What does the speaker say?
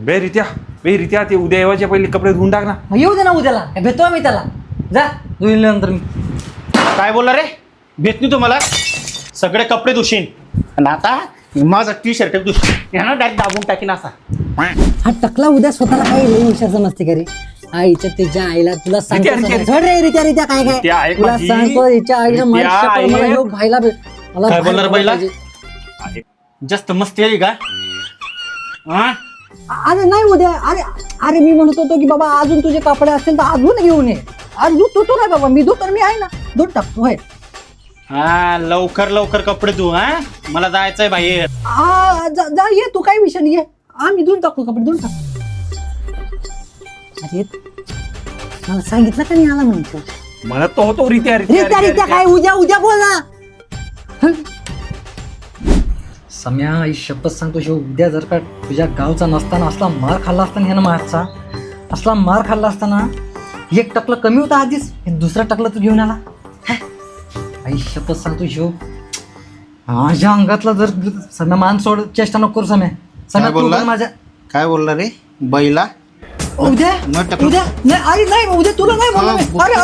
रित्या ते उद्या येवायच्या पहिले कपडे धुवून टाक ना. मग येऊ दे ना उद्याला, भेटतो आम्ही त्याला. जा धुईल नंतर मी. काय बोलला रे? भेट नाही तुम्हाला, सगळे कपडे धुशीन आणि आता माझा टी शर्ट धुशीन, यानं डायरेक्ट दाबून टाकीन असा. हा टकला उद्या स्वतःला काही लई हुशार समजते का रे? आईच्या त्याच्या आईला तुला सांगतो रित्या काय काय तुला सांगतो हिच्या आईला मला योग भाईला मला काय बोलणार बाईला? जास्त मस्ती आहे का? अरे नाही उद्या, अरे मी म्हणत होतो की बाबा अजून तुझे कपडे असतील तर अजून घेऊन ये. आज धुतो नाही बाबा, मी धुतो, मी आहे ना, धुत टाकतो. होय हा, लवकर कपडे धु. हा, मला जायचंय बाहेर. जा ये तू, काही विषय नाही, ये आम्ही धुवून टाकतो कपडे, धुवून टाकतो. अरे मला सांगितलं का नाही आला म्हणतो. म्हणत तो होतो रित्या काय उद्या बोल ना. सम्या आई शपथ सांगतो शिव, उद्या जर का तुझ्या गावचा नसताना असला मार खाल्ला असताना ह्यानं मारचा, असला मार खाल्ला असताना, एक टकलं कमी होता आधीच, दुसरा टकलं तू घेऊन आला. आई शपथ सांगतो शिव, माझ्या अंगातला जर सम्या मान सोड, चेष्टा नको करू सम्या. सम्या माझ्या काय बोलला रे? बैला उद्या नाही, अरे नाही उद्या तुला नाही बोललो मी. अरे